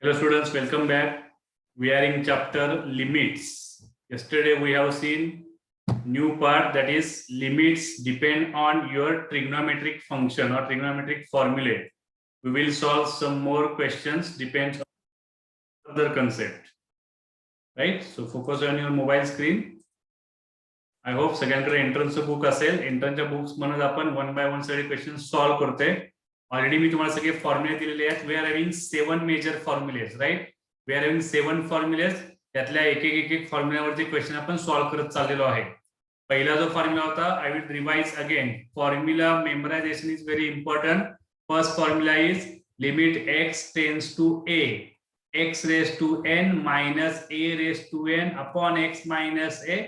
Hello students, welcome back. We are in chapter limits. Yesterday we have seen new part, that is limits depend on your trigonometric function or trigonometric formulae. We will solve some more questions depends on other concept. Right? So focus on your mobile screen. I hope सगळ्यांकडे एंट्रन्सचं book असेल. एंट्रन्सच्या books म्हणून आपण one by one सगळे question solve करतोय. Already मी तुम्हाला सगळे फॉर्म्युले दिलेले आहेत. We are having 7 major formulas, right? We are having 7 formulas. त्यातल्या एक फॉर्म्युल्यावरचे क्वेश्चन आपण सॉल्व करत चाललेलो आहे. पहिला जो फॉर्म्युला होता, I will revise again. Formula memorization is very important. First formula is limit x tends to a, x raised to n minus a raised to n upon x minus a,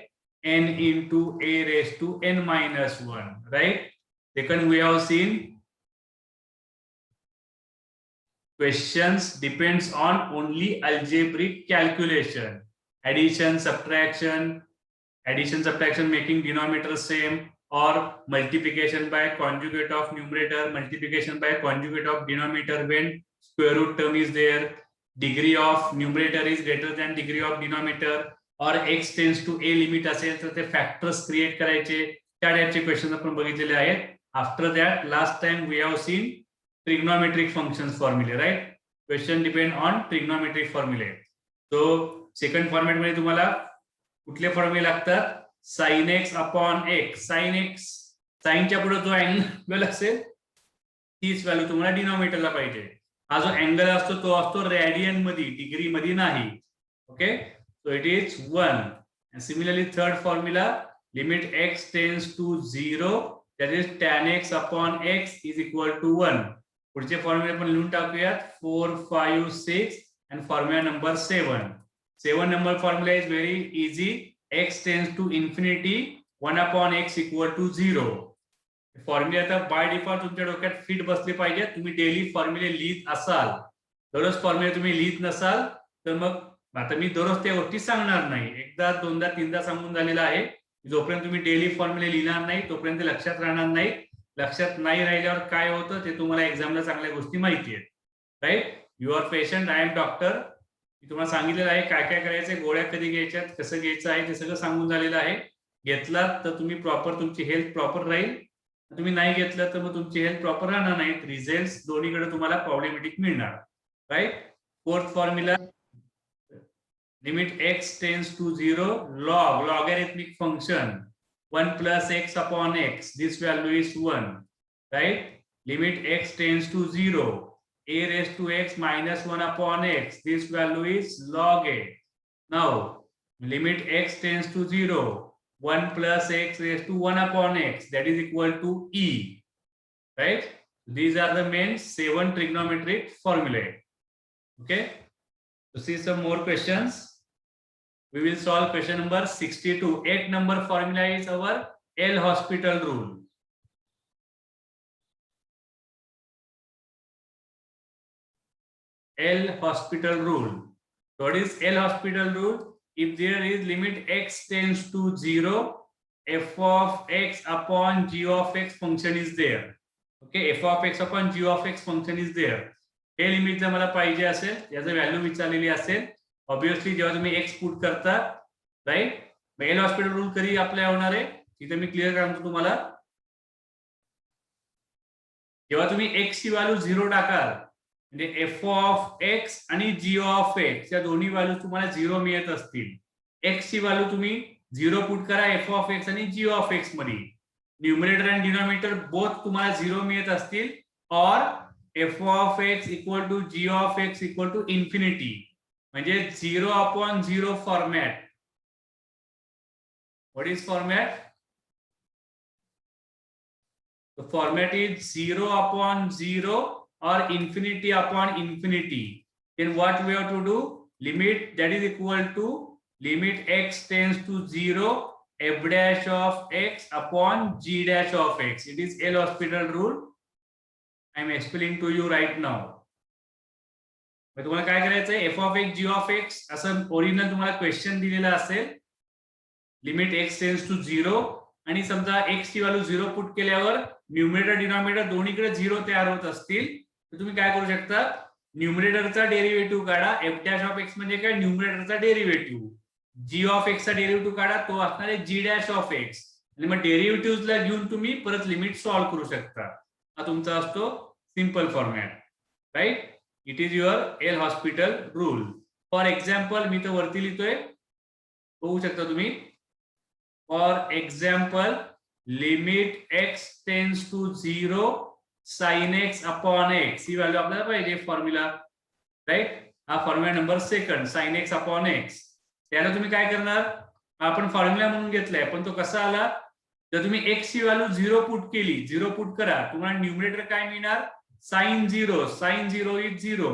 n into a raised to n minus 1, right? Second, we have seen questions depends on only algebraic calculation, addition subtraction making denominator same, or multiplication by conjugate of numerator, multiplication by conjugate of denominator when square root term is there, degree of numerator is greater than degree of denominator, or x tends to a limit असेल तर ते factors create करायचे. त्या टाइपचे question आपण बघितलेले आहेत. After that last time we have seen trigonometric functions formulae, right? Question depend on trigonometric formulae. So second format मध्ये तुम्हाला कुठले फॉर्म्युले लागतात? sin x upon x. sin च्या पुढे जो अँगल असेल तीच व्हॅल्यू तुम्हाला डिनॉमिनेटरला पाहिजे. हा जो अँगल असतो तो असतो रेडियन मध्ये, डिग्री मध्ये नाही. Okay, so it is 1. And similarly third formula, limit x tends to 0, that is tan x upon x is equal to 1. पुढचे फॉर्म्युले पण लिहून टाकूयात. 4, 5, 6 and formula number 7. 7 number formula is very easy. x tends to infinity, 1 upon x equal to 0. फॉर्म्युले आता by default तुमच्या डोक्यात fit बसले पाहिजे. तुम्ही daily फॉर्म्युले लिहित असाल, दररोज फॉर्म्युले तुम्ही लिहित नसाल तर मग आता मी दररोज त्या गोष्टी सांगणार नाही. एकदा दोनदा तीनदा सांगून झालेला आहे. जोपर्यंत तुम्ही डेली फॉर्म्युले लिहिणार नाही तोपर्यंत लक्षात राहणार नाही. लक्षात नाही राहिल्यावर काय होतं ते तुम्हाला एक्झामला चांगल्या गोष्टी माहिती आहेत, right? You are patient, I am doctor. मी तुम्हाला सांगितलेलं आहे काय काय करायचंय, गोळ्या कधी घ्यायच्यात, कसं घ्यायचं आहे ते सगळं सांगून झालेलं आहे. घेतलात तर तुम्ही प्रॉपर, तुमची हेल्थ प्रॉपर राहील. तुम्ही नाही घेतलं तर मग तुमची हेल्थ प्रॉपर राहणार नाही. रिझल्ट दोन्हीकडे तुम्हाला प्रॉब्लेमॅटिक मिळणार, right? Fourth formula, limit x tends to 0, logarithmic function 1 plus x upon x, this value is 1, right? Limit x tends to 0, a raised to x minus 1 upon x, this value is log a. Now limit x tends to 0, 1 plus x raised to 1 upon x, that is equal to e, right? These are the main 7 trigonometric formulae. Okay, so see some more questions. We will solve question number 62. 8 number formula is our L'Hospital rule. L'Hospital rule. So what is L'Hospital rule? If there is limit x tends to 0, f of x upon g of x function is there. Okay, f of x upon g of x function is there. हे limit जर मला पाहिजे असेल, याचं value विचारलेली असेल, obviously जेव्हा तुम्ही x put करता, राईट? एल हॉस्पिटल रूल कधी अप्लाय होणार आहे तिथे मी क्लिअर सांगतो तुम्हाला. जेव्हा तुम्ही एक्स ची व्हॅल्यू 0 टाकाल म्हणजे एफ ऑफ एक्स आणि जी ऑफ एक्स या दोन्ही व्हॅल्यू तुम्हाला 0 मिळत असतील. एक्स ची व्हॅल्यू तुम्ही 0 पुट करा एफ ऑफ एक्स आणि जी ऑफ एक्स मध्ये, न्यूमरेटर आणि डिनॉमिनेटर बोथ तुम्हाला 0 मिळत असतील, और f of x equal to g of x equal to infinity, म्हणजे 0 upon 0 format. What is format? The format is 0 upon 0 or infinity upon infinity. Then what we have to do? Limit that is equal to limit x tends to 0, f dash of x upon g dash of x. It is L'Hospital rule. I am explaining to you right now. तुम्हाला काय करायचंय, f of x g of x असं original तुम्हाला question दिलेला असेल. Limit x tends to 0 आणि समजा x ची व्हॅल्यू 0 पुट केल्यावर न्यूमरेटर डिनॉमिनेटर दोन्हीकडे 0 तयार होत असतील तर तुम्ही काय करू शकता, न्यूमरेटरचा डेरिव्हेटिव्ह काढा. एफ डॅश ऑफ एक्स म्हणजे काय, न्यूमरेटरचा डेरिव्हेटिव्ह. जी ऑफ एक्सचा डेरिव्हेटिव्ह काढा, तो असणार आहे जी डॅश ऑफ एक्स. आणि मग डेरिव्हेटिव्हला घेऊन तुम्ही परत लिमिट सॉल्व्ह करू शकता. हा तुमचा असतो simple format, right. It is your L'Hospital rule. For example मी तर वरती लिहितोय, बघू शकता तुम्ही. For example limit x tends to 0 sine x upon x, ही व्हॅल्यू आपल्याला पाहिजे फॉर्म्युला, राईट. हा formula number second, sine x upon x. त्याला तुम्ही काय करणार, आपण फॉर्म्युला म्हणून घेतलाय, पण तो कसा आला, जर तुम्ही एक्स ची व्हॅल्यू 0 पुट केली, 0 पुट करा, तुम्हाला न्यूमरेटर काय मिळणार, साइन 0. Sign 0 is 0.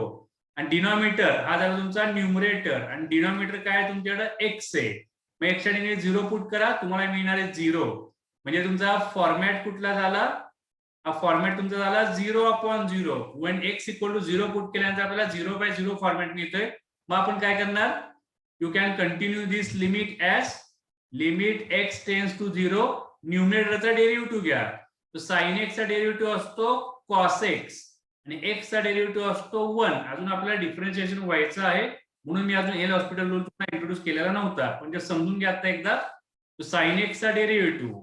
आणि डिनॉमिनेटर हा झाला तुमचा न्यूमरेटर, आणि डिनॉमिनेटर काय तुमच्याकडे एक्स आहे. मग एक्स च्या 0 पुट करा, तुम्हाला मिळणार आहे 0. म्हणजे तुमचा फॉर्मॅट कुठला झाला, हा फॉर्मॅट तुमचा झाला 0 अपॉन 0. when x equal to 0 put केल्यानंतर आपल्याला 0/0 फॉर्मॅट मिळतोय. मग आपण काय करणार, you can continue this limit as limit x tends to 0. न्यूमरेटरचा डेरिव्हेटिव्ह घ्या. तर साइन एक्स चा डेरिव्हेटिव्ह असतो कॉस एक्स, आणि एक्स चा डेरिव्हेटिव्ह असतो 1. अजून आपल्याला डिफरन्शिएशन व्हायचं आहे, म्हणून मी अजून एल हॉस्पिटल रूल तुम्हाला इंट्रोड्यूस केलेला नव्हता, पण जे समजून घ्या आता एकदा. साइन एक्स चा derivative,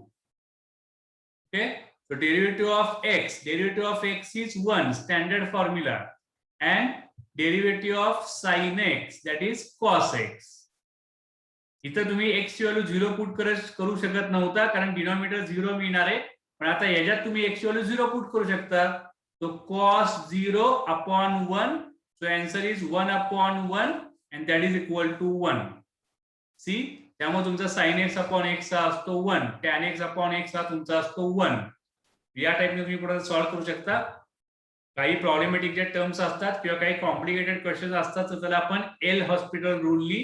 okay. So derivative of x is 1, standard formula, and derivative of sin x, that is cos x. इथं तुम्ही x ची व्हॅल्यू 0 पुट करू शकत नव्हता, कारण डिनॉमिनेटर 0 मिळणार आहे. पण आता याच्यात तुम्ही x ची व्हॅल्यू 0 पुट करू शकता. तो cos 0 upon 1, so answer is 1 upon 1, and that is equal to 1. See, त्यामुळे तुमचा sin x upon x हा असतो 1, tan x upon x हा तुमचा असतो 1. या टाइपने तुम्ही पुढे सॉल्व्ह करू शकता. काही प्रॉब्लेमॅटिक जे टर्म्स असतात किंवा काही कॉम्प्लिकेटेड क्वेश्चन असतात, तर त्याला आपण एल हॉस्पिटल रूलनी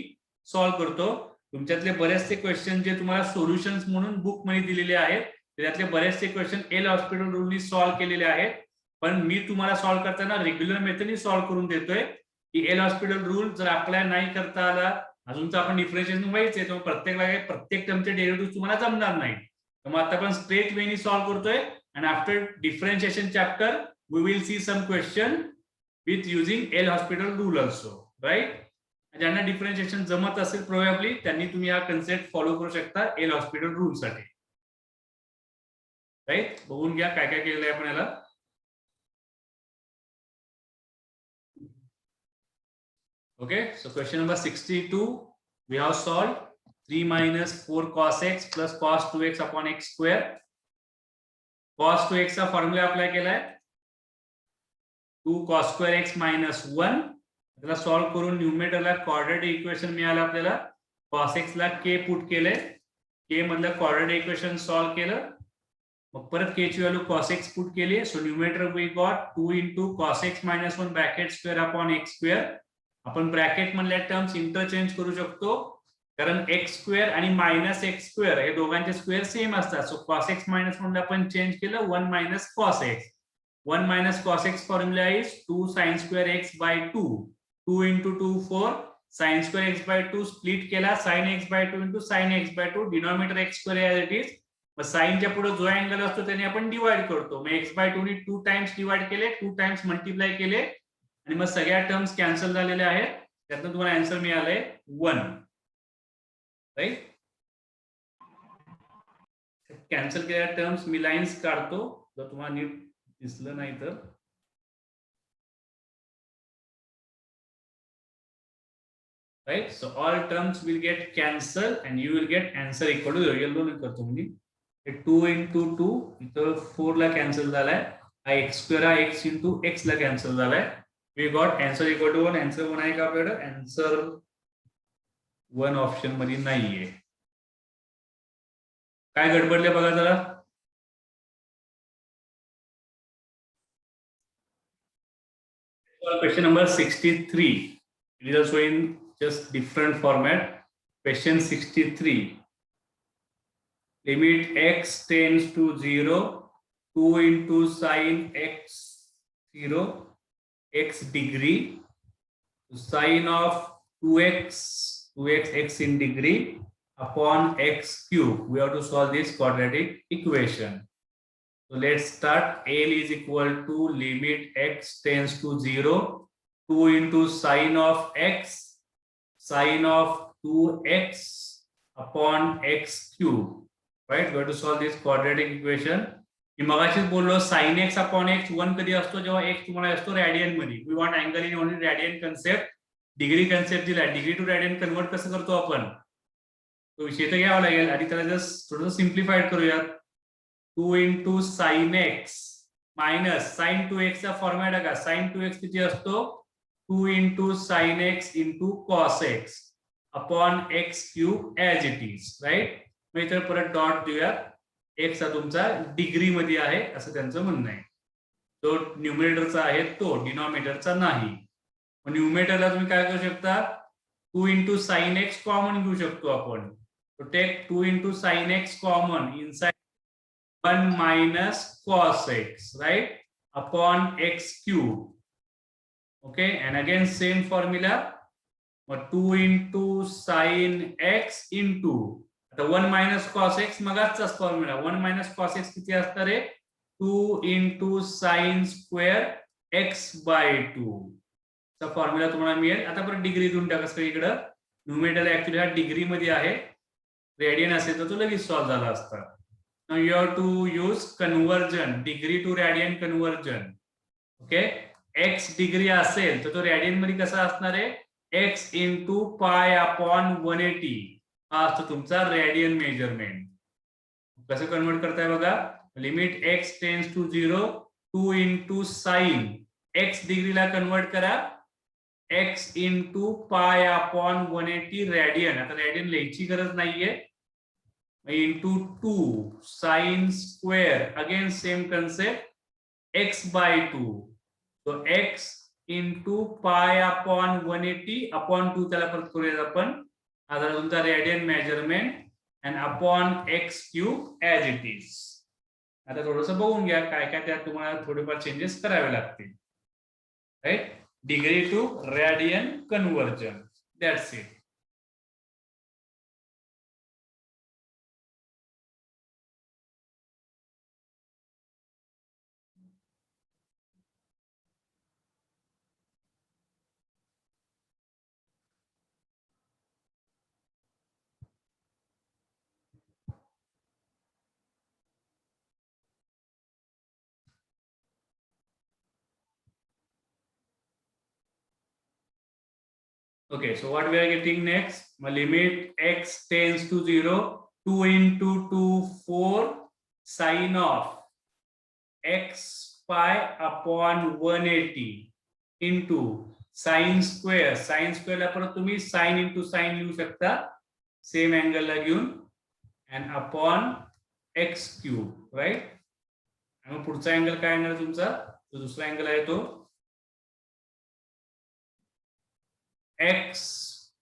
सॉल्व्ह करतो. तुमच्यातले बरेचसे क्वेश्चन जे तुम्हाला सोल्युशन्स म्हणून बुक मध्ये दिलेले आहेत, त्यातले बरेचसे क्वेश्चन एल हॉस्पिटल रूलनी सॉल्व्ह केलेले आहेत. पण मी तुम्हाला सॉल्व्ह करताना रेग्युलर मेथडनी सॉल्व्ह करून देतोय, की एल हॉस्पिटल रूल जर अप्लाय नाही करता आला, अजून तर आपण डिफरन्शिएशन व्हायचे, तर प्रत्येक टर्मचे डेरिव्हेटिव्ह तुम्हाला जमणार नाही. तर मग आता आपण स्ट्रेट वेनी सॉल्व्ह करतोय. And after differentiation chapter, we will see some question with using L Hospital rule also, right? ज्यांना डिफरन्शिएशन जमत असेल प्रोबॅबली, त्यांनी तुम्ही हा कन्सेप्ट फॉलो करू शकता एल हॉस्पिटल रूल साठी, राईट. बघून घ्या काय काय केलेलं आहे आपण याला. Okay, so question number 62 we have solved 3 minus 4 cos x plus cos 2x upon x square. cos 2x चा फॉर्म्युला अप्लाय केलाय, 2 cos square x minus 1. त्याला सॉल्व्ह करून न्यूमरेटरला क्वाड्रेटिक इक्वेशन मिळालं आपल्याला. cos x ला k पुट केले, k मधलं quadratic equation solve केलं. मग परत k ची व्हॅल्यू cos x पुट केली. So numerator we got 2 into cos x minus 1 bracket square upon x square. आपण ब्रॅकेट मधल्या टर्म्स इंटरचेंज करू शकतो, कारण x स्क्वेअर आणि मायनस एक्स स्क्वेअर हे दोघांचे स्क्वेअर सेम असतात. सो cos x मायनस 1 आपण चेंज केलं 1 minus cos x. 1 minus cos x formula is 2 sin square x by 2. 2 into 2 4 sin square x by 2 split केला, sin x by 2 into sin x by 2. Denominator x square as it is. मग साइनच्या पुढे जो angle असतो त्याने आपण divide करतो. मग x by 2 ने 2 टाइम्स डिवाइड केले, 2 टाइम्स मल्टिप्लाय केले, आणि मग सगळ्या टर्म्स कॅन्सल झालेले आहेत. त्यातून तुम्हाला आन्सर मिळालंय 1, राईट. कॅन्सल केलेल्या टर्म्स मी लाईन्स काढतो, जर तुम्हाला नीट दिसलं नाही तर. Right, so all terms will get cancel and you will get answer equal to 0. Yellow नाही करतो मी. 2 into 2 इथं 4 ला कॅन्सल झालाय. हा x स्क्वेअर हा x into x ला कॅन्सल झालाय. We got answer equal to 1. Answer 1 आहे का आपल्याकडे? आन्सर 1 ऑप्शन मध्ये नाहीये. काय गडबडले बघा जरा. Question number 63. It is also in just different format. Question 63. Limit x tends to 0, 2 into sin x 0, x degree, sine of 2x x in degree upon x cube. We have to solve this quadratic equation. So let's start. L is equal to limit x tends to 0. 2 into sine of x sine of 2x upon x cube, right? We have to solve this quadratic equation. मी मगाशीच बोललो sin x upon x 1 कधी असतो जेव्हा x तुम्हाला असतो radian मध्ये. We want angle in only radian concept. Degree concept दिला, degree to radian convert कसं करतो आपण तो विषय तर घ्यावा लागेल. आधी त्याला जस्ट थोडं सिम्प्लिफाईड करूयात. 2 into sin x minus sin 2x चा फॉर्म्युला टाका. sin 2x किती असतो 2 into sin x into cos x upon x cube as it is, right? मग इथे परत डॉट देऊया. x हा तुमचा डिग्री मध्ये आहे असं त्यांचं म्हणणं आहे. तो न्यूमरेटरचा आहे तो डिनॉमिनेटरचा नाही. मग न्यूमरेटरला तुम्ही काय करू शकता 2 into sin x कॉमन घेऊ शकतो आपण. तो take 2 into sin x common inside 1 minus cos x, right, upon x cube. Okay, and again same formula. 2 into sin x into आता 1 minus cos x मगाचाच फॉर्म्युला. 1 minus cos x किती असणार आहे 2 into sin square x by 2 चा formula तुम्हाला मिळेल. आता परत डिग्री देऊन टाका सगळीकडे. न्यूमरेटर ऍक्च्युअली हा डिग्री मध्ये आहे. रेडियन असेल तर तो लगेच सॉल्व्ह झाला असता. Now you have to use conversion, degree to radian conversion. Okay, x degree असेल तर तो रॅडियन मध्ये कसा असणार आहे x into pi upon 180 हा असतो तुमचा रॅडियन मेजरमेंट. कसं कन्वर्ट करताय बघा. Limit x tends to 0 2 into sin x डिग्रीला कन्वर्ट करा x into pi upon 180 radian. आता रॅडियन लिहायची गरज नाहीये. into 2 sin square again same concept x by 2. So x into pi upon 180 upon 2 त्याला परत करूया आपण. हा झाला तुमचा radian measurement and upon x cube as it is. आता थोडंसं बघून घ्या काय काय त्यात तुम्हाला थोडेफार चेंजेस करावे लागतील. Right, degree to radian conversion. That's it. Okay, so what we are getting next? My limit x tends to 0, 2 into 2, 4 sin of x pi upon 180 into sin square. Sin square ला परत तुम्ही sin into sin लिहू शकता same angle ला घेऊन and upon x cube, right? आणि पुढचा angle काय येणार तुमचा तो दुसरा अँगल आहे तो x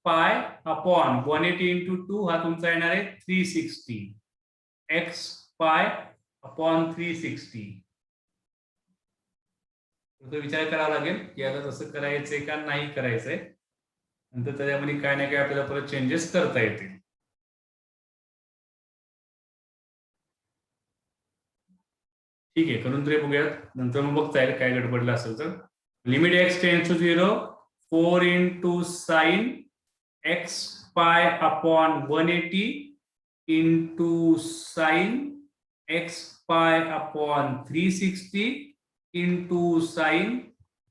pi upon 180 into 2 हा तुमचा येणार आहे 360. x pi upon 360. तो विचार करावा लागेल की आता तसं करायचंय का नाही करायचंय. नंतर त्याच्यामध्ये काय ना काय आपल्याला परत चेंजेस करता येतील. ठीक आहे, करून तरी बघूयात. नंतर मग बघता येईल काय गडबडलं असेल तर. Limit x tends to 0 4 into sin x pi upon 180 into sin x pi upon 360 into sin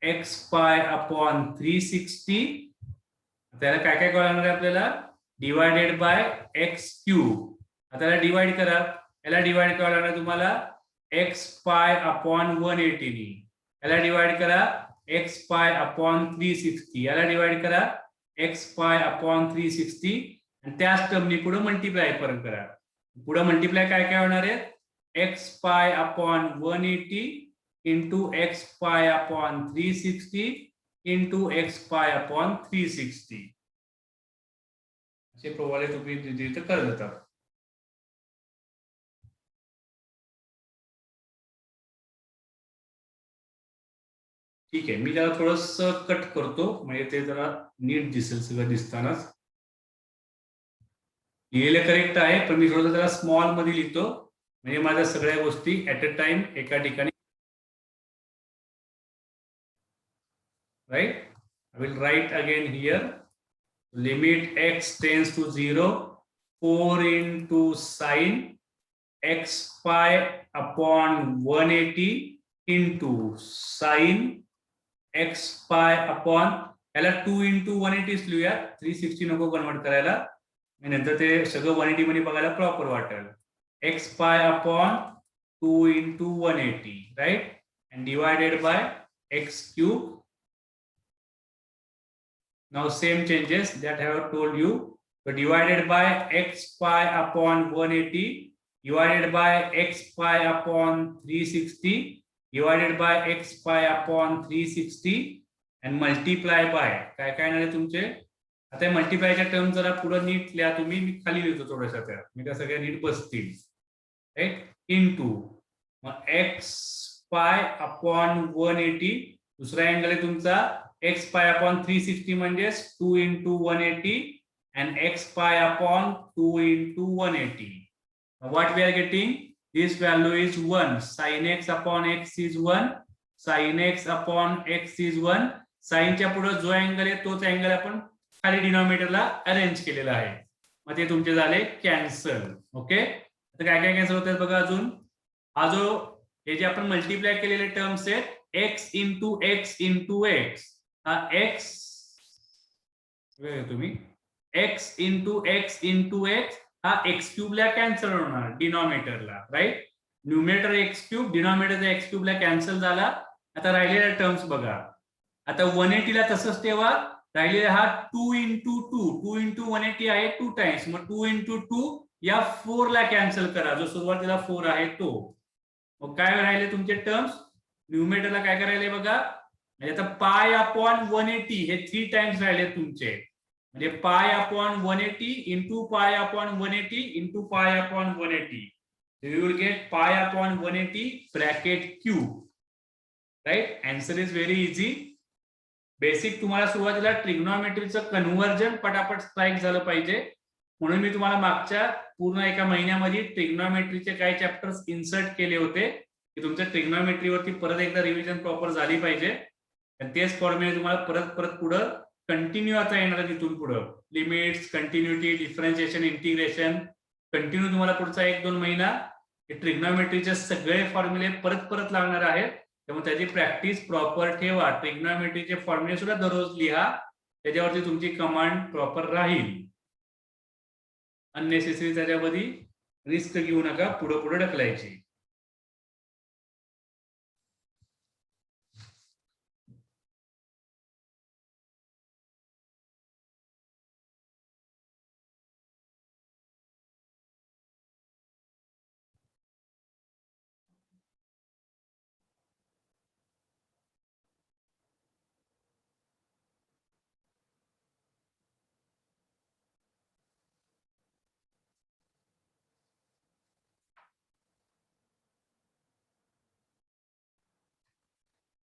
x pi upon 360. त्याला काय काय करायला आहे आपल्याला डिवायडेड बाय x क्यूब. आता डिवाइड करा. याला डिवाइड करायला लागणार तुम्हाला x pi upon 180 नी. याला डिवाइड करा x pi upon 360. याला डिवाइड करा x pi upon 360 आणि त्याच टर्मनी पुढे मल्टिप्लाय परत करा. पुढे मल्टिप्लाय काय काय होणार आहे x pi upon 180 into x pi upon 360 into x pi upon 360. असे प्रमाणे तुम्ही तिथे करत जाता. ठीक आहे, मी त्याला थोडस कट करतो म्हणजे ते जरा नीट दिसेल सगळं दिसतानाच. लिहिलेलं करेक्ट आहे पण मी थोडं त्याला स्मॉल मध्ये लिहितो म्हणजे माझ्या सगळ्या गोष्टी ऍट अ टाइम एका ठिकाणी. Right, I will write again here. Limit x tends to 0, 4 into sine x pi upon 180 into sine x pi upon याला 2 into 180 लिहूया, 360 नको कन्वर्ट करायला, नंतर ते सगळं 180 मध्ये बघायला प्रॉपर वाटेल. x pi upon 2 into 180, right? And divided by x cube. Now same changes that I have told you. So divided by x pi upon 180 divided by x pi upon 360 divided by x pi upon 360 and multiply by काय काय नाही तुमचे. आता मल्टिप्लायच्या term जरा पुढे नीट लिहा तुम्ही, मी खाली लिहितो थोडंसं त्या, मी त्या सगळ्या नीट बसतील, राईट. इनटू मग x पाय अपॉन 180, दुसरा अँगल आहे तुमचा x पाय अपॉन 360 म्हणजे 2 into 180 and x pi upon 2 into 180. What we are getting? This value is 1. Sin x upon x is 1. Sin x upon x is 1. Sin च्या पुढे जो angle आहे तोच angle आपण खाली डिनॉमिनेटरला अरेंज केलेला आहे. मग ते तुमचे झाले कॅन्सल. ओके, आता काय काय कॅन्सल होतात बघा अजून. हा जो हे जे आपण मल्टिप्लाय केलेले टर्म्स आहेत x into x into x, हा x तुम्ही x into x into x हा x क्यूब ला कॅन्सल होणार डिनॉमिनेटरला, right. Numerator x cube, denominator x cube ला कॅन्सल झाला. आता राहिलेल्या टर्म्स बघा. आता 180 ला तसंच ठेवा, राहिलेला हा 2 into 2, 2 into 180 आहे 2 टाइम्स, मग 2 into 2 या 4 ला कॅन्सल करा, जो सुरुवातीला 4 आहे तो. मग काय राहिले तुमचे टर्म्स, न्यूमरेटरला काय करायला बघा, म्हणजे आता पाय अपॉन 180 हे 3 टाइम्स राहिले तुमचे, म्हणजे pi upon 180 into pi upon 180 into pi upon 180. So you will get pi upon 180 bracket cube, right? Answer is very easy. Basic तुम्हाला सुरुवातीला ट्रिग्नोमेट्रीचं कन्व्हर्जन पटापट स्ट्राईक झालं पाहिजे, म्हणून मी तुम्हाला मागच्या पूर्ण एका महिन्यामध्ये ट्रिग्नोमेट्रीचे काही चॅप्टर्स इन्सर्ट केले होते की तुमच्या ट्रिग्नोमेट्रीवरती परत एकदा रिव्हिजन प्रॉपर झाली पाहिजे. आणि तेच फॉर्म्युले तुम्हाला परत परत पुढे कंटिन्यू आता येणार आहे. तिथून पुढे limits, continuity, differentiation, integration continue तुम्हाला पुढचा 1-2 महिना ट्रिग्नोमेट्रीचे सगळे फॉर्म्युले परत परत लागणार आहेत. त्यामुळे त्याची प्रॅक्टिस प्रॉपर ठेवा. ट्रिग्नोमेट्रीचे फॉर्म्युले सुद्धा दररोज लिहा, त्याच्यावरती तुमची कमांड प्रॉपर राहील. अननेसेसरी त्याच्यामध्ये रिस्क घेऊ नका पुढे पुढे ढकलायची.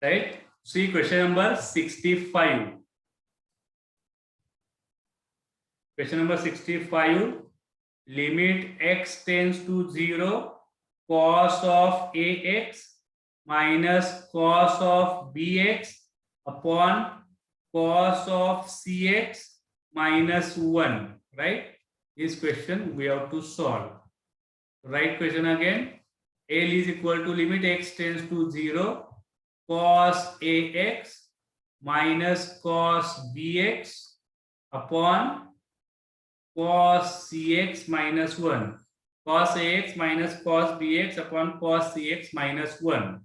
Right? See question number 65. Question number 65. Limit x tends to 0, cos of ax minus cos of bx upon cos of cx minus 1. Right? This question we have to solve. Right question again. L is equal to limit x tends to 0, cos ax minus cos bx upon cos cx minus 1. Cos ax minus cos bx upon cos cx minus 1.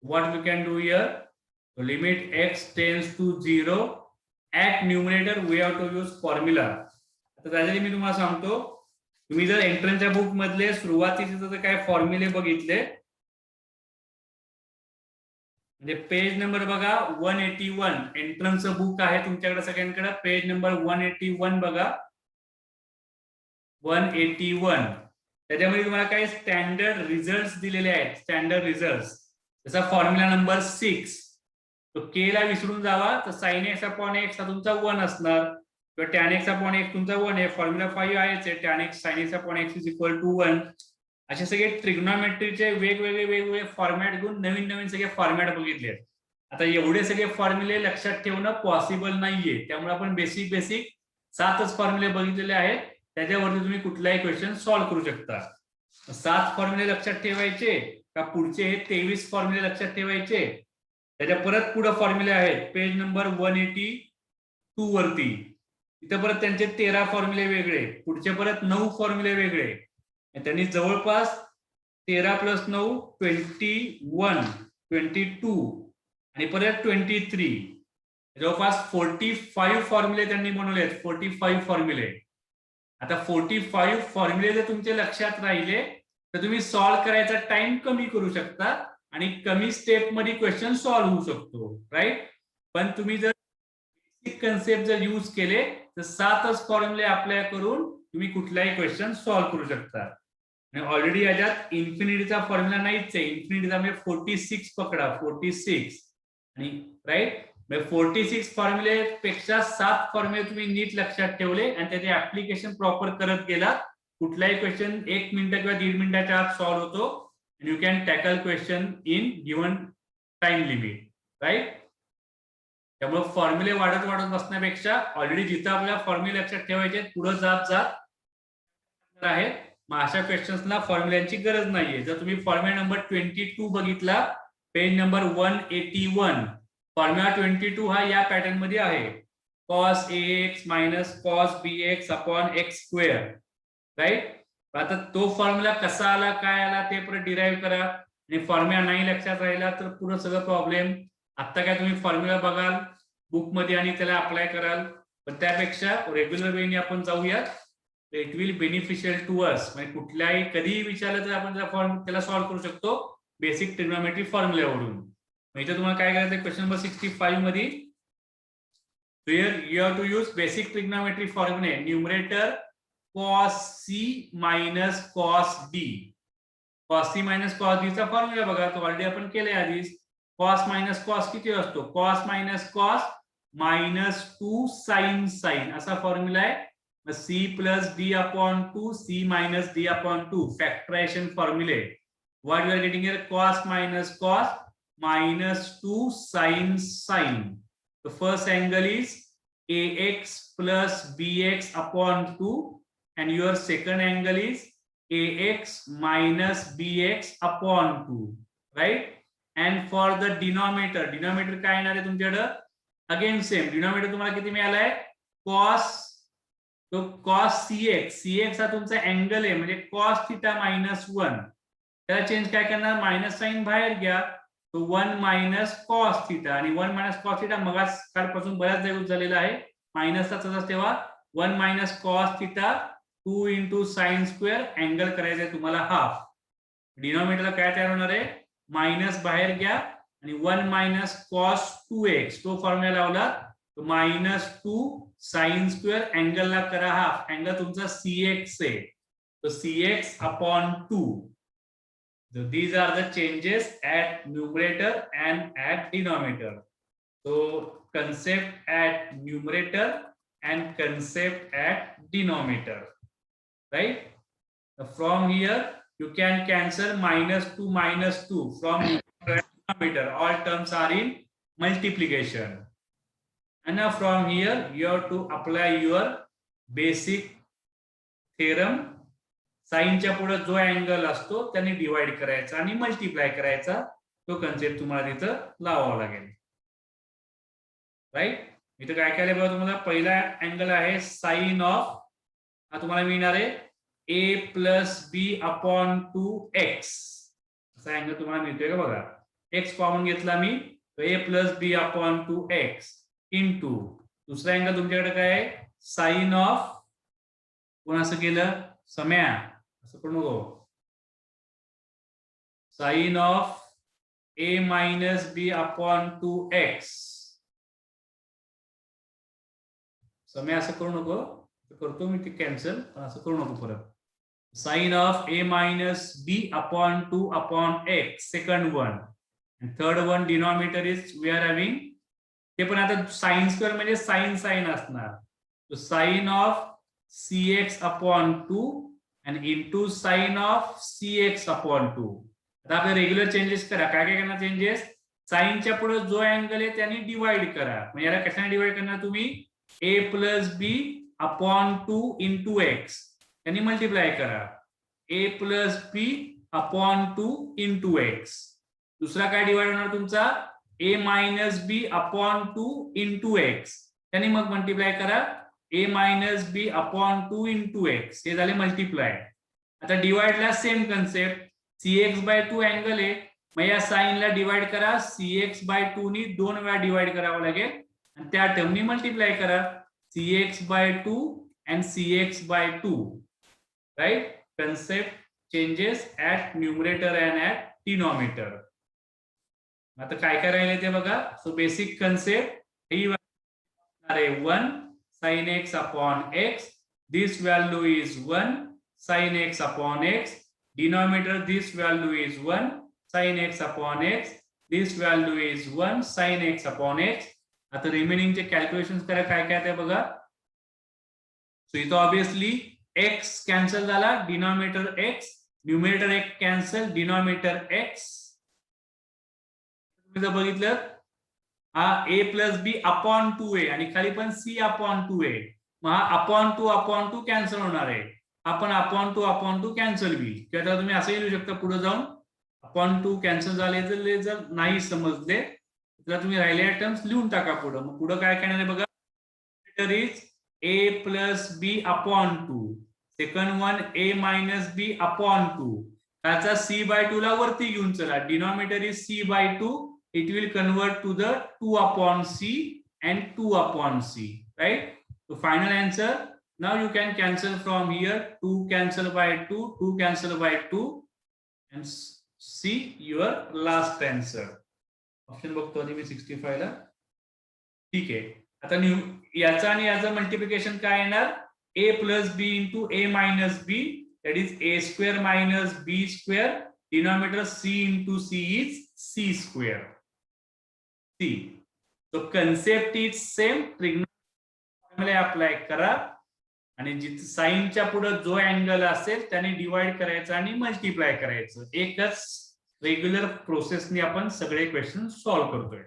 What we can do here? So limit x tends to 0. At numerator we have to use formula. आता त्यासाठी मी तुम्हाला सांगतो, तुम्ही जर एंट्रन्सच्या book मधले सुरुवातीचे जर काय फॉर्म्युले बघितले, म्हणजे पेज नंबर बघा 181, एंट्रन्सचं बुक आहे तुमच्याकडे सगळ्यांकडे, पेज नंबर 181 बघा, 181. त्याच्यामध्ये तुम्हाला काही स्टँडर्ड रिझल्ट दिलेले आहेत. स्टँडर्ड रिझल्ट जसा फॉर्म्युला नंबर 6, तो के ला विसरून जावा, तर sin x upon x हा तुमचा 1 असणार, किंवा tan x upon x तुमचा 1 आहे. फॉर्म्युला 5 आहेच आहे, tan x sin x upon x is equal to 1. असे सगळे ट्रिग्नोमेट्रीचे वेगवेगळे फॉर्मॅट घेऊन नवीन नवीन सगळे फॉर्मॅट बघितले. आता एवढे सगळे फॉर्म्युले लक्षात ठेवणं पॉसिबल नाहीये, त्यामुळे आपण बेसिक 7च फॉर्म्युले बघितलेले आहेत, त्याच्यावरती तुम्ही कुठलाही क्वेश्चन सॉल्व्ह करू शकता. 7 फॉर्म्युले लक्षात ठेवायचे का पुढचे हे 23 फॉर्म्युले लक्षात ठेवायचे? त्याच्या परत पुढे फॉर्म्युले आहेत पेज नंबर 182 वरती. इथं परत त्यांचे 13 फॉर्म्युले वेगळे, पुढचे परत 9 फॉर्म्युले वेगळे. त्यांनी जवळपास 13 + 9 21, 22 आणि परत 23, जवळपास 45 फॉर्म्युले त्यांनी बनवलेत. 45 फॉर्म्युले. आता 45 फॉर्म्युले जर तुमच्या लक्षात राहिले तर तुम्ही सॉल्व्ह करायचा टाइम कमी करू शकता आणि कमी स्टेप मध्ये क्वेश्चन सॉल्व्ह होऊ शकतो, राईट. पण तुम्ही जर बेसिक कन्सेप्ट जर यूज केले तर 7च फॉर्म्युले अप्लाय करून तुम्ही कुठलाही क्वेश्चन सॉल्व्ह करू शकता. आणि ऑलरेडी याच्यात इन्फिनिटीचा फॉर्म्युला नाहीच आहे. इन्फिनिटीचा म्हणजे 46 पकडा, 46 आणि राईट. 46 फॉर्म्युले पेक्षा 7 फॉर्म्युले तुम्ही नीट लक्षात ठेवले आणि त्याचे ऍप्लिकेशन प्रॉपर करत गेला, कुठलाही क्वेश्चन 1 मिनिट किंवा 1.5 मिनिटाच्या आत सॉल्व्ह होतो. and you can tackle question in given time limit, right. त्यामुळे फॉर्म्युले वाढत बसण्यापेक्षा ऑलरेडी जिथं आपल्याला फॉर्म्युले लक्षात ठेवायचे पुढे जात आहेत, मग अशा क्वेश्चन्सला फॉर्म्युल्यांची गरज नाहीये. जर तुम्ही फॉर्म्युला नंबर 22 बघितला पेज नंबर 181, फॉर्म्युला 22 हा या पॅटर्न मध्ये आहे. cos ax minus cos bx upon x square, right. आता तो फॉर्म्युला कसा आला, काय आला ते परत डिराईव्ह करा. आणि फॉर्म्युला नाही लक्षात राहिला तर पुढे सगळं प्रॉब्लेम. आता काय तुम्ही फॉर्म्युला बघाल बुक मध्ये आणि त्याला अप्लाय कराल, पण त्यापेक्षा रेग्युलर वेने आपण जाऊयात. It will beneficial to us. म्हणजे कुठल्याही कधीही विचारलं तर आपण त्याला सॉल्व्ह करू शकतो बेसिक ट्रिग्नोमेट्री फॉर्म्युल्यावरून. इथे तुम्हाला काय करायचं, क्वेश्चन नंबर 65 मध्ये here you have to use basic trigonometry formula. Numerator cos c minus cos d. cos c minus cos d चा फॉर्म्युला बघा, तो ऑलरेडी आपण केले आधीच. cos minus cos किती असतो? cos minus cos minus 2 sin sin असा फॉर्म्युला आहे. c plus d upon 2 c minus d upon 2 factorization formula. What you are getting here? cos minus cos minus 2 sin sin. The first angle is ax plus bx upon 2 and your second angle is ax minus bx upon 2, right. And for the denominator काय येणार आहे तुमच्याकडे? Again same denominator तुम्हाला किती मिळालाय? cos, तो cos cx हा तुमचा अँगल आहे, म्हणजे cos θ -1. त्याला चेंज काय करणार? मायनस साइन बाहेर घ्या, तो 1 मायनस कॉस थिटा. आणि 1 मायनस कॉस थिटा मगाच कालपासून बऱ्याच यूज झालेला आहे. मायनसचा तसाच ठेवा. 1 minus cos theta 2 into sine square, angle करायचा आहे तुम्हाला हाफ. डिनॉमिनेटरला काय तयार होणार आहे? मायनस बाहेर घ्या आणि 1 मायनस कॉस 2x, तो फॉर्म्युला लावला तो -2 साइन स्क्वेअर, अँगलला करा हाफ. अँगल तुमचा cx आहे, तो cx upon 2. So these are the changes at numerator and at denominator. So concept at numerator and concept at denominator, right. So from here you can cancel -2 from denominator. All terms are in multiplication. And now from here you have to apply your basic theorem. साइनच्या पुढे जो angle असतो त्याने divide करायचा आणि multiply करायचा, तो concept तुम्हाला तिथं लावावा लागेल, राईट. इथं काय काय बघा, तुम्हाला पहिला अँगल आहे साइन ऑफ, हा तुम्हाला मिळणार आहे a plus B upon 2x, असा अँगल तुम्हाला मिळतोय का बघा. x कॉमन घेतला मी, a plus B upon 2x into दुसरा अँगल तुमच्याकडे काय आहे? साइन ऑफ, कोण असं केलं? सम्या, असं करू नको. Sine of a minus B upon 2x. समय असं करू नको, करतो मी ते कॅन्सल, पण असं करू नको परत. Sine of a minus B upon 2 upon x, second one. Third one denominator is we are having, ते पण आता साइन स्क्वेअर म्हणजे साइन साइन असणार. तो sine of cx upon 2 and into sin of cx upon 2. आता आपले regular changes करा. काय काय करणार चेंजेस? साईनच्या पुढे जो अँगल आहे त्याने डिवाइड करा. मग याला कशाने डिवाइड करणार तुम्ही? a plus B upon 2 into x यांनी मल्टिप्लाय करा. a plus B upon 2 into x. दुसरा काय डिवाइड होणार तुमचा? a minus B upon 2 into x त्यांनी मग मल्टिप्लाय करा. a minus B upon 2 into x हे झाले मल्टिप्लाय. आता डिवाइडला same concept. cx by 2 angle आहे, मग या साईनला डिवाइड करा. cx बाय 2 नी 2 वेळा डिवाइड करावं लागेल आणि त्या टर्मनी मल्टिप्लाय करा. cx by 2 and cx by 2, right? Concept changes at numerator and at denominator. आता काय काय राहिले ते बघा. सो बेसिक कन्सेप्ट ही आहे 1 sin x upon x. This value is 1 sin x upon x. Denominator this value is 1 sin x upon x. This value is 1 sin x upon x. आता remaining चे calculations करा काय काय ते बघा. So इथं obviously x cancel झाला, denominator x, numerator x cancel, denominator x. तुम्ही बघितलं हा a plus B upon 2a आणि खाली पण c अपॉन 2a. मग हा अपॉन 2 कॅन्सल होणार आहे. आपण अपॉन टू कॅन्सल होईल. किंवा तुम्ही असंही लिहू शकता पुढे जाऊन अपॉन 2 कॅन्सल झाले जर नाही समजले तर तुम्ही राहिलेल्या टर्म्स लिहून टाका पुढे. मग पुढे काय करणार आहे बघा. Is a plus B upon 2. Second one a minus B upon 2. त्याचा c बाय 2 ला वरती घेऊन चला. Denominator is c by 2. It will convert to the 2 upon c and 2 upon c, right? So final answer, now you can cancel from here. 2 cancel by 2, 2 cancel by 2 and see your last answer. Option बघतो आधी मी 65 ला. ठीक आहे. आता याचा आणि याचा multiplication काय येणार? a plus b into a minus b, that is a square minus b square. Denominator c into c is c square. C. So concept is same. Trigonometry apply करा आणि जिथे साइनच्या पुढे जो अँगल असेल त्याने डिवाइड करायचं आणि मल्टिप्लाय करायचं. एकच रेग्युलर प्रोसेसने आपण सगळे क्वेश्चन सॉल्व्ह करतोय.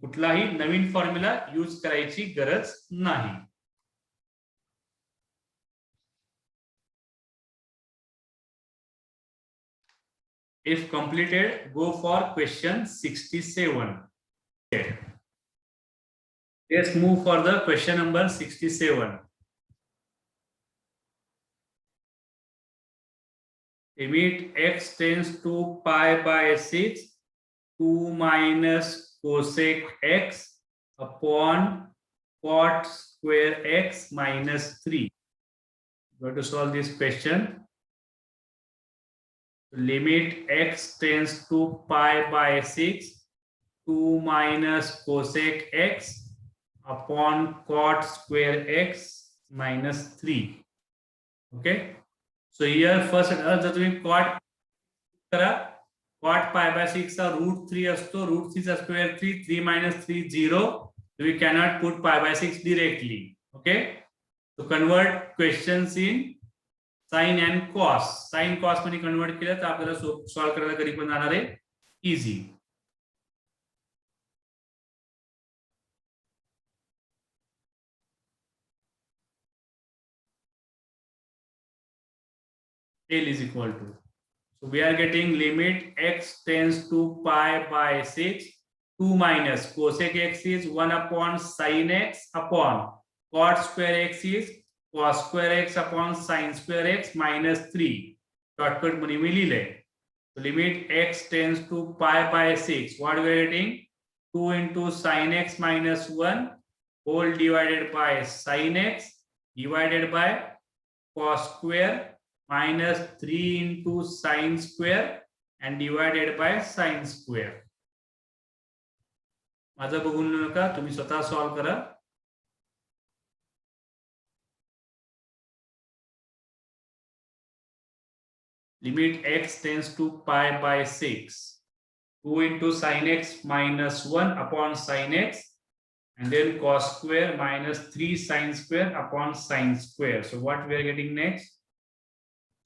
कुठलाही नवीन फॉर्म्युला यूज करायची गरज नाही. If completed, go for question 67. Okay. Let's move for the question number 67. Limit x tends to pi by 6, 2 minus cosec x upon cot square x minus 3. We have to solve this question. Limit x tends to pi by 6, 2 minus cosec x upon cot square x minus 3. Okay. So here first जर तुम्ही cot करा, cot pi by 6 चा √3 असतो. √3 चा square 3, 3 minus 3 0. So we cannot put pi by 6 directly. Okay. So convert questions in sine and cos. Sine cos मध्ये convert केलं तर आपल्याला सॉल्व्ह करायला कधी पण जाणार आहे easy. L is equal to, so we are getting limit x tends to pi by 6, 2 minus cosec x is 1 upon sin x upon cot square x is cos square x upon sin square x minus 3. Shortcut मध्ये मी लिहिले. So limit x tends to pi by 6. What we are getting? 2 into sin x minus 1 whole divided by sin x divided by cos square minus 3 into sin square and divided by sin square. माझं बघून नका, तुम्ही स्वतः solve करा. Limit x tends to pi by 6, 2 into sin x minus 1 upon sin x and then cos square minus 3 sin square upon sin square. So what we are getting next?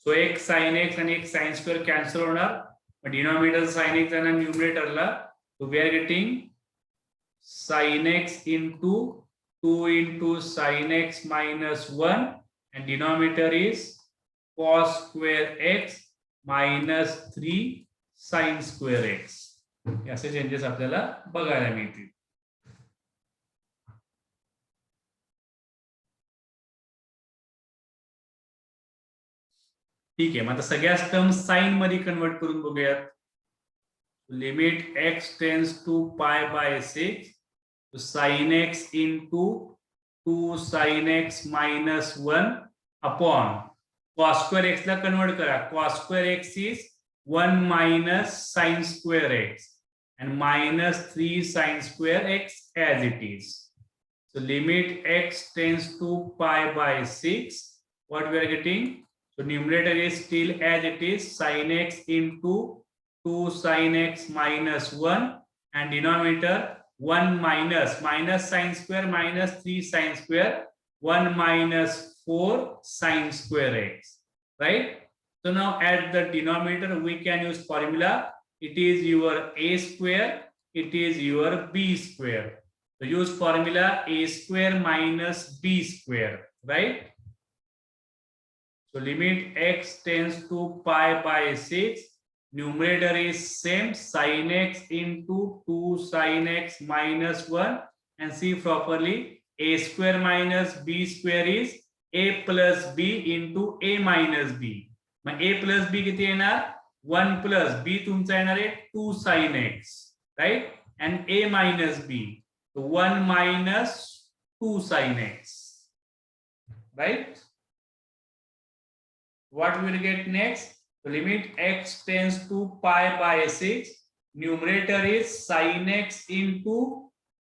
So x sin x and x sin square cancel होणार. Denominator sin x and numerator ला So we are getting sin x into 2 into sin x minus 1 and denominator is cos square x minus 3 sin square x. असे changes आपल्याला बघायला मिळतील. ठीक आहे, मग आता सगळ्याच टर्म साइन मध्ये कन्वर्ट करून बघूयात. Limit x tends to pi by 6 sin x into 2 sin x minus 1 upon cos square x ला कन्वर्ट करा. cos square x is 1 minus sin square x and minus 3 sin square x as it is. So limit x tends to pi by 6. What we are getting? So numerator is still as it is, sin x into 2 sin x minus 1 and denominator 1 minus sin square minus 3 sin square 1 minus 4 sin square x, right? So now at the denominator we can use formula. It is your a square, it is your b square. So use formula a square minus b square, right? So limit x tends to pi by 6. Numerator is same, sin x into 2 sin x minus 1 and see properly a square minus b square is a plus b into a minus b. मग a plus b किती येणार? 1 plus b तुमचा येणार आहे 2 sin x, right? And a minus b, so 1 minus 2 sin x, right? What we will get next? So limit x tends to pi by 6. Numerator is sin x into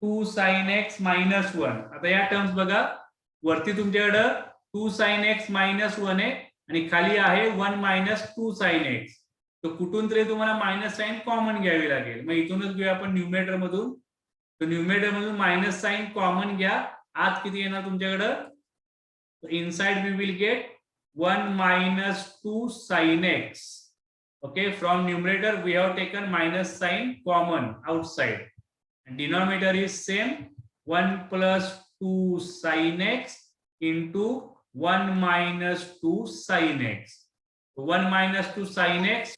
2 sin x minus 1. आता या terms बघा, वरती तुमच्याकडे 2 sin x minus 1 आहे आणि खाली आहे 1 minus 2 sin x. तो कुठून तरी तुम्हाला मायनस साइन कॉमन घ्यावी लागेल. मग इथूनच घेऊया आपण न्यूमरेटर मधून. तो न्यूमरेटर मधून मायनस साइन कॉमन घ्या. आत किती येणार तुमच्याकडे? So inside we will get 1 minus 2 sin x. Okay, from numerator we have taken minus sign common outside and denominator is same, 1 plus 2 sin x into 1 minus 2 sin x. So 1 minus 2 sin x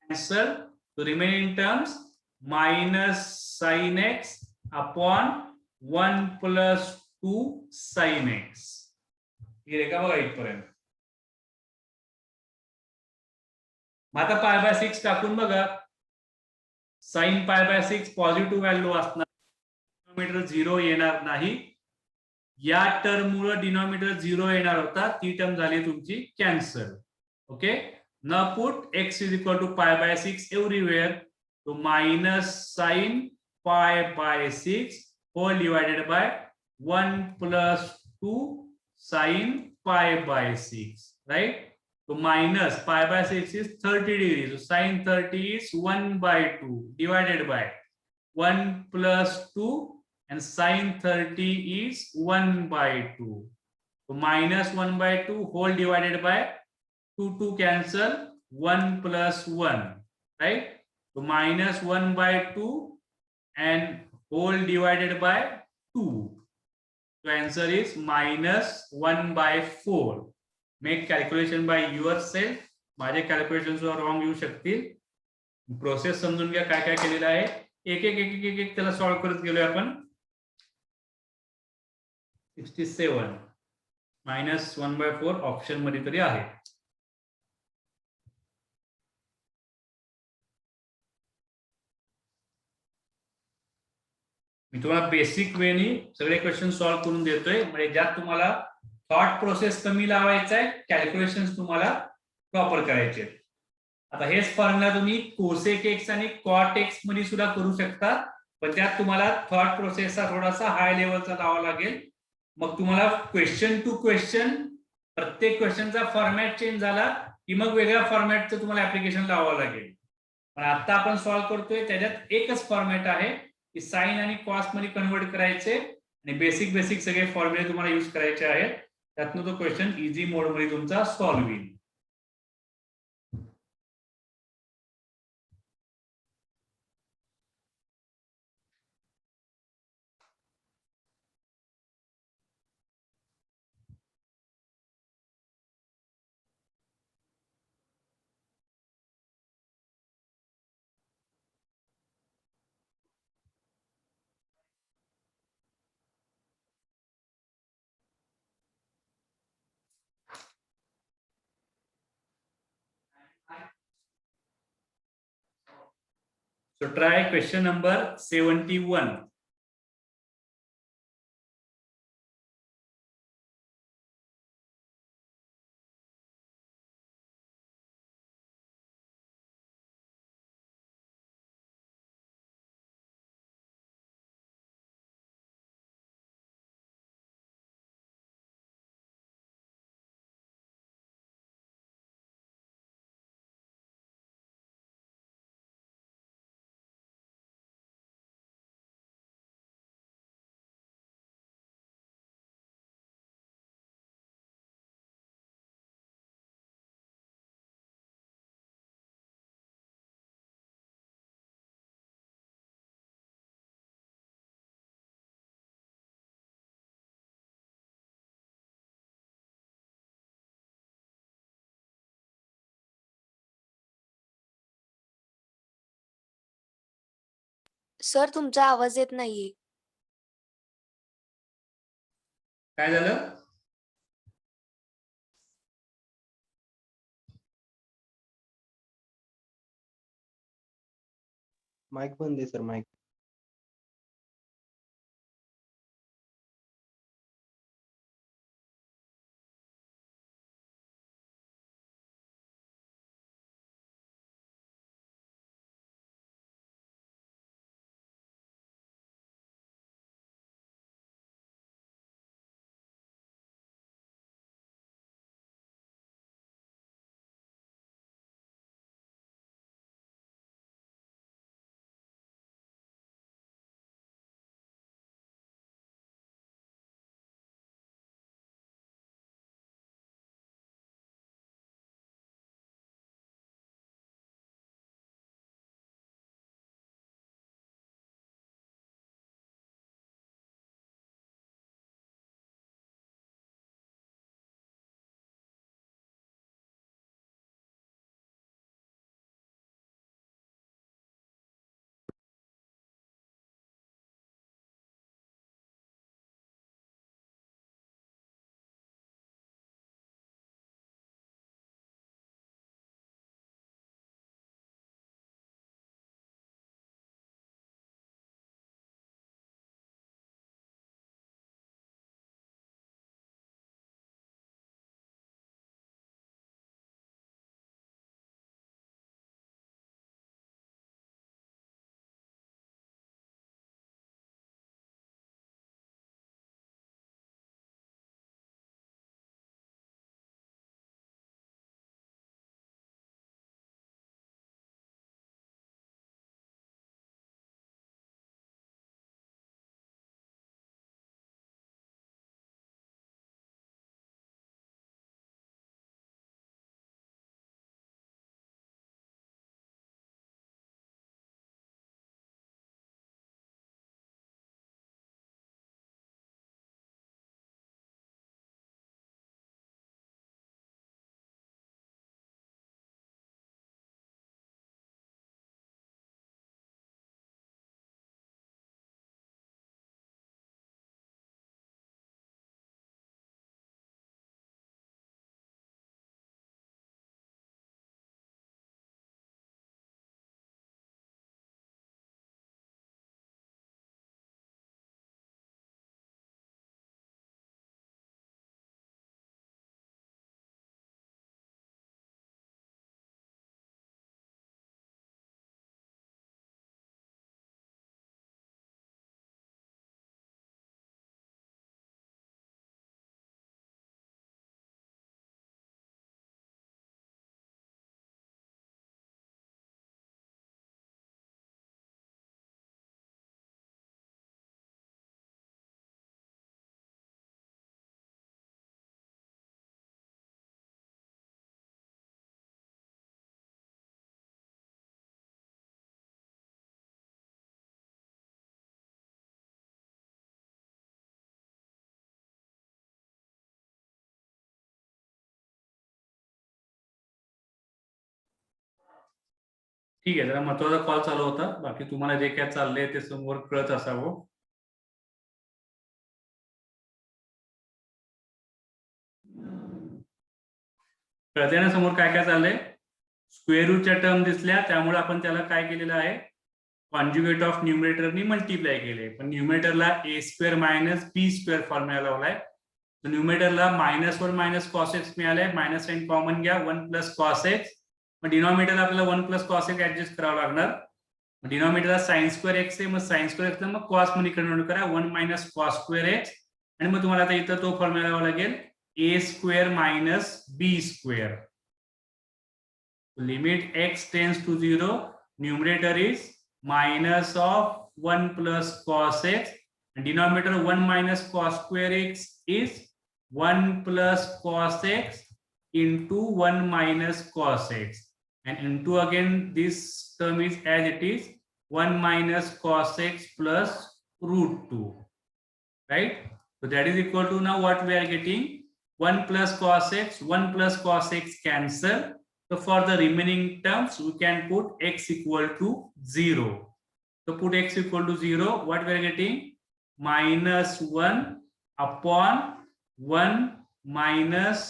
cancel, so remaining terms minus sin x upon 1 plus 2 sin x. हे रेखा बघा इथपर्यंत. आता पाय by 6 टाकून बघा. Sine pi by 6 positive value असणार, denominator 0 येणार नाही. या टर्म मुळे डिनॉमिनेटर 0 येणार होता, ती टर्म झाली तुमची कॅन्सल. ओके, न put x is equal to pi by 6 everywhere. तो minus sine pi by 6 whole divided by 1 plus 2 sin pi by 6, right? So minus pi by 6 is 30 degrees. So sin 30 is 1 by 2 divided by 1 plus 2 and sin 30 is 1 by 2. So minus 1 by 2 whole divided by 2 cancel, 1 plus 1, right? So minus 1 by 2 and whole divided by 2. So answer is minus 1 by 4. Make calculation by yourself. माझे calculation सुद्धा wrong येऊ शकतील. Process समजून घ्या काय काय केलेलं आहे. एक एक एक एक एक त्याला सॉल्व्ह करत गेलोय आपण. 67 minus 1 by 4 ऑप्शन मध्ये तरी आहे. मी तुम्हाला बेसिक वेनी सगळे क्वेश्चन सॉल्व्ह करून देतोय, म्हणजे ज्यात तुम्हाला थॉट प्रोसेस कमी लावायचा आहे, कॅल्क्युलेशन्स तुम्हाला प्रॉपर करायचे. आता हेच फॉर्म्युला तुम्ही कोसेक एक्स आणि कॉट एक्स मध्ये सुद्धा करू शकता, पण त्यात तुम्हाला थॉट प्रोसेसचा थोडासा हाय लेवलचा लावा लागेल. मग तुम्हाला क्वेश्चन टू क्वेश्चन प्रत्येक क्वेश्चनचा फॉर्मॅट चेंज झाला की मग वेगळ्या फॉर्मॅटचं तुम्हाला ऍप्लिकेशन लावावं लागेल. पण आता आपण सॉल्व्ह करतोय त्याच्यात एकच फॉर्मॅट आहे की साइन आणि कॉस मध्ये कन्वर्ट करायचे आणि बेसिक सगळे फॉर्म्युले तुम्हाला यूज करायचे आहेत. त्यातनं तो क्वेश्चन इझी मोड मध्ये तुमचा सॉल्व्ह होईल. So try question number 71. Sir तुमचा आवाज येत नाहीये. काय झालं? माइक बंद आहे सर. माइक ठीक आहे. जरा महत्वाचा कॉल चालू होता. बाकी तुम्हाला जे काय चाललंय ते समोर कळत असावं. कळते ना समोर काय काय चाललंय? स्क्वेअर रूटच्या टर्म दिसल्या त्यामुळे आपण त्याला काय केलेलं आहे, कॉन्जुगेट ऑफ न्यूमरेटरनी मल्टिप्लाय केले. पण न्यूमरेटरला ए square minus b square formula लावलाय. न्यूमरेटरला -1 मायनस कॉस एक्स मिळालंय, मायनस साइन कॉमन घ्या, 1 प्लस कॉस एक्स. मग डिनॉमिनेटरला आपल्याला 1 प्लस कॉस एक्स ऍडजस्ट करावं लागणार. डिनॉमिनेटरला साइन स्क्वेअर एक्स आहे, मग साइन स्क्वेअर एक्स मग कॉस मध्ये कन्वर्ट करा, 1 मायनस कॉस स्क्वेअर एक्स. आणि मग तुम्हाला आता इथं तो फॉर्म्युला लावावा लागेल, a square minus b square. Limit x tends to 0, numerator is minus of 1 plus cos x, and denominator 1 minus cos square x is 1 plus cos x into 1 minus cos x, and into again this term is as it is 1 minus cos x plus root 2, right? So that is equal to, now what we are getting, 1 plus cos x, 1 plus cos x cancel. So for the remaining terms, we can put x equal to 0. So put x equal to 0. What we are getting? Minus 1 upon 1 minus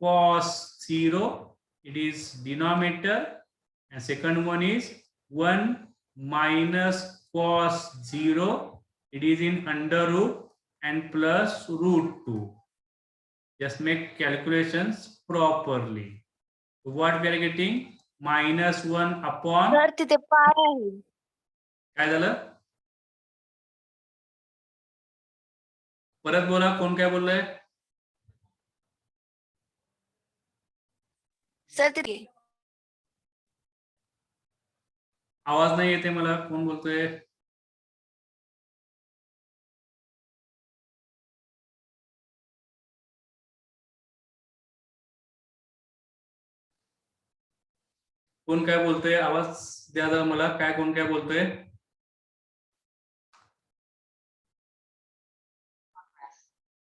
cos 0. It is denominator. And second one is 1 minus cos 0. It is in under root and plus root 2. Just make calculations properly. What we are getting? minus 1 upon, sir तिथे पाय आहे. काय झालं, परत बोला, कोण काय बोललंय? सर तिथे आवाज नाही येते मला, कोण बोलतोय? कोण काय बोलतोय? आवाज द्या जरा मला, काय कोण काय बोलतोय?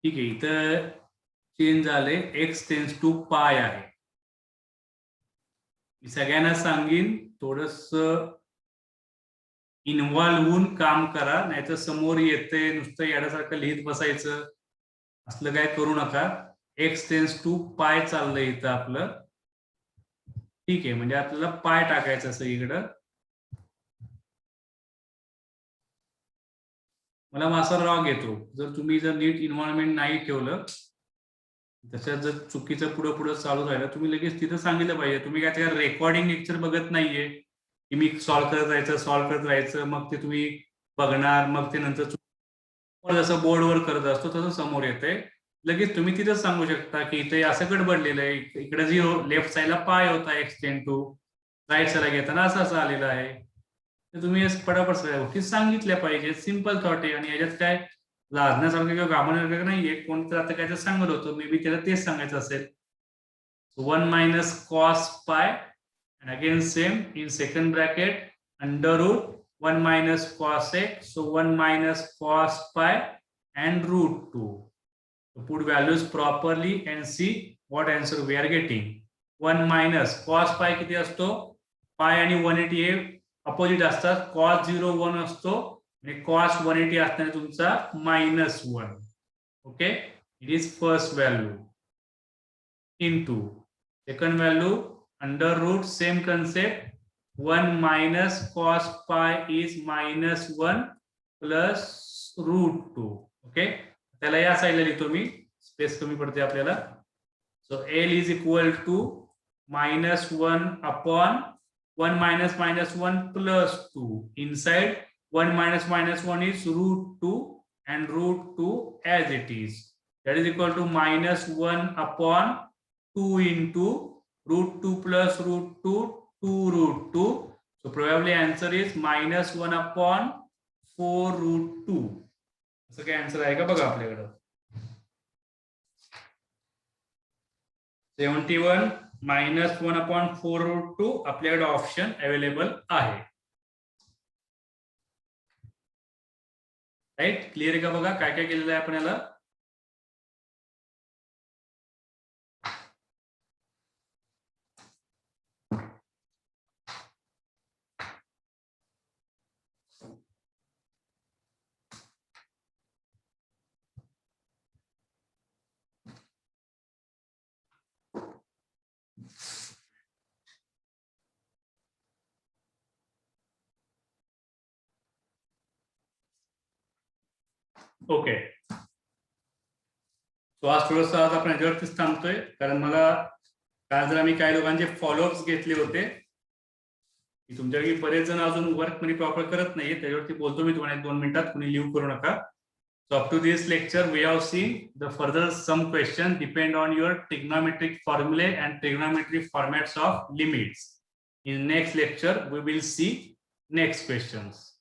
ठीक आहे, इथं चेंज झाले, एक्स टेन्स टू पाय आहे. मी सगळ्यांना सांगेन थोडस इन्व्हॉल्व होऊन काम करा, नाहीतर समोर येते नुसतं याच्यासारखं लिहित बसायचं असलं काय करू नका. एक्स टेन्स टू पाय चाललंय इथं आपलं. ठीक आहे, म्हणजे आपल्याला पाय टाकायचं सगळीकडं. मला असा राग येतो जर तुम्ही जर नीट इन्व्हॉल्वमेंट नाही ठेवलं, तसं जर चुकीचं पुढं पुढं चालू राहिलं, तुम्ही लगेच तिथं सांगितलं पाहिजे. तुम्ही काय त्या रेकॉर्डिंग लेक्चर बघत नाहीये की मी सॉल्व्ह करत राहायचं, मग ते तुम्ही बघणार, मग ते नंतर जसं बोर्डवर करत असतो तसं समोर येतंय. लगेच तुम्ही तिथं सांगू शकता की इथे असं गडबडलेलं आहे, इकडे 0, लेफ्ट साईडला पाय होता एक्सटेंड टू, राईट साईडला घेताना असं आलेलं आहे. तर तुम्ही पटापट सगळ्या गोष्टी सांगितल्या पाहिजे. सिंपल थॉट आहे, आणि याच्यात काय लाजण्यासारखं किंवा घाबरण्यासारखं नाहीये. कोण तर आता काय तर सांगत होतं, मे बी त्याला तेच सांगायचं असेल. 1 minus cos pi, and again same in second bracket under root 1 minus cos x, so 1 minus cos pi and root 2. So put values properly and see what answer we are getting. 1 minus cos pi किती असतो? pi आणि 180 हे opposite असतात. cos 0 1 असतो आणि cos 180 असताना तुमचा -1. Okay, it is first value into second value under root, same concept, 1 minus cos pi is -1 plus root 2. Okay, त्याला या साईडला लिहितो मी, स्पेस कमी पडते आपल्याला. So L is equal to -1 upon 1 minus -1 plus 2. Inside 1 minus -1 is root 2 and root 2 as it is. That is equal to -1 upon 2 into root 2 plus root 2, 2 root 2. So probably answer is -1 upon 4 root 2. असं काय answer आहे का बघा आपल्याकडं. 71 -1 upon 4 root 2 आपल्याकडे option available आहे. Right, clear आहे का बघा काय काय केलेलं आहे आपण याला. ओके, तो आज थोडंसं आज आपण याच्यावरतीच थांबतोय, कारण मला काल जर आम्ही काही लोकांचे फॉलोअप्स घेतले होते की तुमच्यापैकी बरेच जण अजून वर्क मध्ये प्रॉपर करत नाहीये, त्याच्यावरती बोलतो मी तुम्हाला 2 मिनिटात, कुणी लिव्ह करू नका. So up to this lecture, we have seen the further some questions depend on your trigonometric formulae and trigonometric formats of limits. In next lecture, we will see next questions.